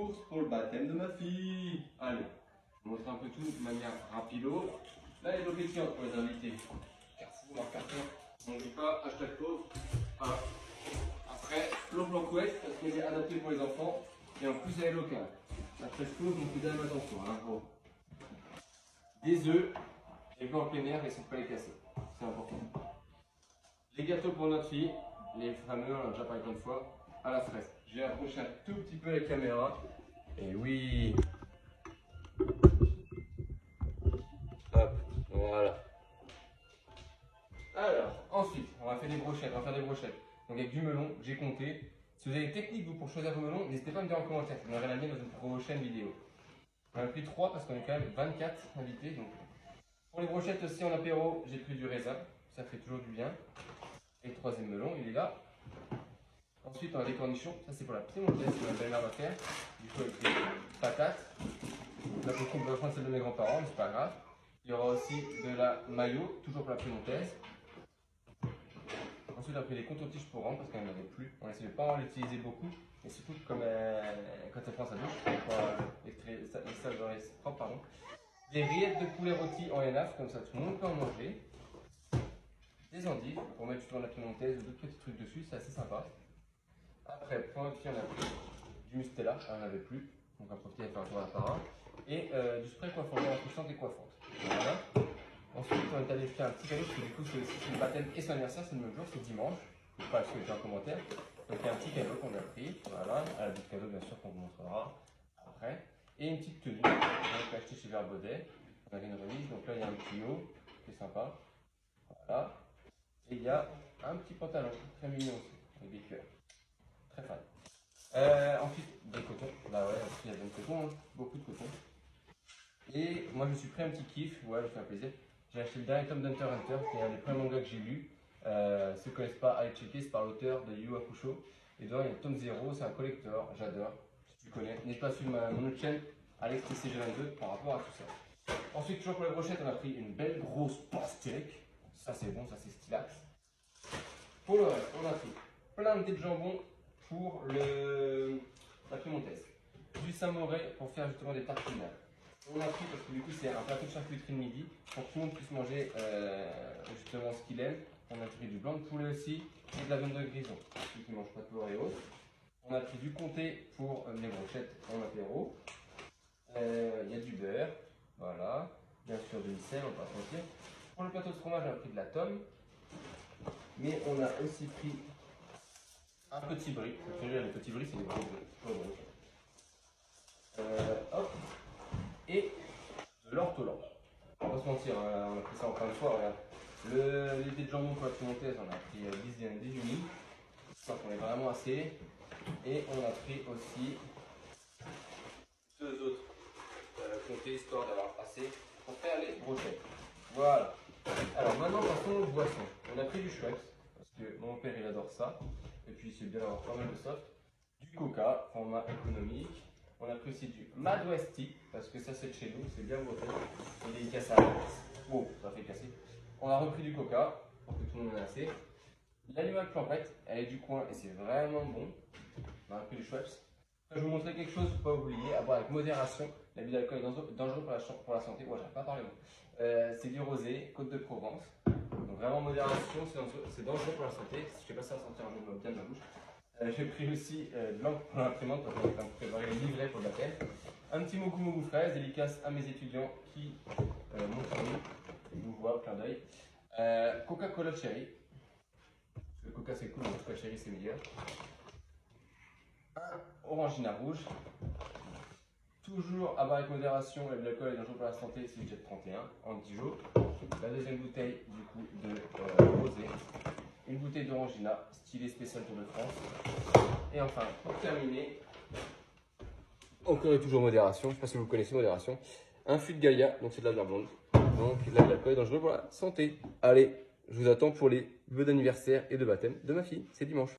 course pour le baptême de ma fille. Allez, je vous montre un peu tout de manière rapido. Là, il y a l'obligation pour les invités. Merci de leur carton. On ne dit pas hashtag pause. Voilà. Après, l'eau blanc couette, parce qu'elle est adaptée pour les enfants. Et en plus, elle est locale. Après, je pose, donc faut même attention. Hein, gros. Des œufs, les blancs en plein air et c'est pas les casser. C'est important. Les gâteaux pour notre fille, les fameux, on en a déjà parlé plein de fois, à la fraise. J'ai approché un tout petit peu la caméra. Et oui. Hop, voilà. Alors, ensuite, on va faire des brochettes. Donc avec du melon, j'ai compté. Si vous avez des techniques vous, pour choisir vos melons, n'hésitez pas à me dire en commentaire. Je donnerai la mienne dans une prochaine vidéo. On a pris 3 parce qu'on est quand même 24 invités. Donc. Pour les brochettes aussi en apéro, j'ai pris du raisin. Ça fait toujours du bien. Et le troisième melon, il est là. Ensuite, on a des cornichons. Ça, c'est pour la piémontaise que ma belle-mère va faire. Du coup, avec des patates. La coquille, on va prendre celle de mes grands-parents, mais c'est pas grave. Il y aura aussi de la mayo, toujours pour la piémontaise. Ensuite, on a pris des coton-tiges pour rendre parce qu'elle n'en avait plus. On essaie de ne pas en l'utiliser beaucoup. Et surtout, comme quand elle prend sa douche, les salles propres, pardon. Des rillettes de poulet rôti en énaf, comme ça tout le monde peut en manger. Des endives pour mettre justement la piémontaise ou d'autres petits trucs dessus, c'est assez sympa. Après, pour notre fille, on a pris du Mustela, elle n'en avait plus, donc on va profiter de faire un tour à la part. Et du spray coiffant, rafraîchissante et coiffante. Voilà. Ensuite, on est allé faire un petit cadeau, parce que du coup, c'est le baptême et son anniversaire, c'est le même jour, c'est dimanche. Je ne sais pas ce que j'ai en commentaire. Donc, il y a un petit cadeau qu'on a pris, voilà, à la bout de cadeau, bien sûr, qu'on vous montrera après. Et une petite tenue, on a acheté chez Verbaudet. On avait une remise, donc là, il y a un petit haut, qui est sympa. Voilà. Et il y a un petit pantalon, très mignon aussi, avec des cœurs. Très fan. Ensuite, des cotons. Bah ouais, il y a des cotons, hein. Beaucoup de coton. Et moi, je me suis pris un petit kiff, ouais, je fais un plaisir. J'ai acheté le dernier tome d'Hunter x Hunter, qui est un des premiers mangas que j'ai lu. Ceux qui ne connaissent pas, allez checker, c'est par l'auteur de Yu Yu Hakusho. Et dedans, il y a le tome 0, c'est un collector, j'adore. Si tu connais, n'hésite pas à suivre mon autre chaîne, AlexTCG22, par rapport à tout ça. Ensuite, toujours pour les brochettes, on a pris une belle grosse pastèque. Ça, c'est bon, ça, c'est stylax. Pour le reste, on a pris plein de dés de jambon pour la piémontaise. Du samouraï pour faire justement des tartines. On a pris, parce que du coup c'est un plateau de charcuterie de midi, pour que tout le monde puisse manger justement ce qu'il aime. On a pris du blanc de poulet aussi, et de la viande de grison, ceux qui ne mangent pas de porc et autres. On a pris du comté pour les brochettes en apéro. Il y a du beurre, voilà. Bien sûr de sel, on va pas se mentir. Pour le plateau de fromage, on a pris de la tome. Mais on a aussi pris un petit brie. Le petit brie, c'est des gros bris. Hop. Et de l'ortolan. On va pas se mentir, hein, on a pris ça en plein de fois. Regarde. Les dés de jambon pour la piémontaise, on a pris 10 unis. Donc on est vraiment assez. Et on a pris aussi 2 autres comptés, histoire d'avoir assez pour faire les brochettes. Voilà. Alors maintenant, passons aux boissons. On a pris du Schweppes, parce que mon père il adore ça. Et puis c'est bien d'avoir pas mal de soft. Du Coca, format économique. On a pris aussi du Mad West Tea, parce que ça c'est de chez nous, c'est bien breton. Il est dédicace à bon, ça fait casser. On a repris du Coca, pour que tout le monde en ait assez. L'animal planquette, elle est du coin et c'est vraiment bon. On a repris du Schweppes. Je vais vous montrer quelque chose, faut pas oublier, à boire avec modération. L'abus d'alcool est dangereux pour la santé. Ouais, j'arrive pas à parler. C'est du rosé, Côte de Provence. Donc vraiment modération, c'est dangereux pour la santé. Je sais pas si ça va sortir un jour bien de ma bouche. J'ai pris aussi de l'encre pour l'imprimante parce qu'on est en train de préparer les livrets pour le baptême. Un petit mogu fraise, dédicace à mes étudiants qui m'ont fourni. Je vous vois, plein d'œil. Coca-Cola Cherry. Le Coca c'est cool, mais le Coca Cherry c'est meilleur. Un Orangina rouge. Toujours à boire avec modération, l'alcool est dangereux pour la santé, c'est le jet 31 en Dijon. La deuxième bouteille du coup de rosé. Une bouteille d'Orangina, stylé spécial Tour de France. Et enfin, pour terminer, encore et toujours modération, je ne sais pas si vous connaissez modération, un fût de Galia, donc c'est de la bière blonde. Donc l'alcool est dangereux pour la santé. Allez, je vous attends pour les vœux d'anniversaire et de baptême de ma fille, c'est dimanche.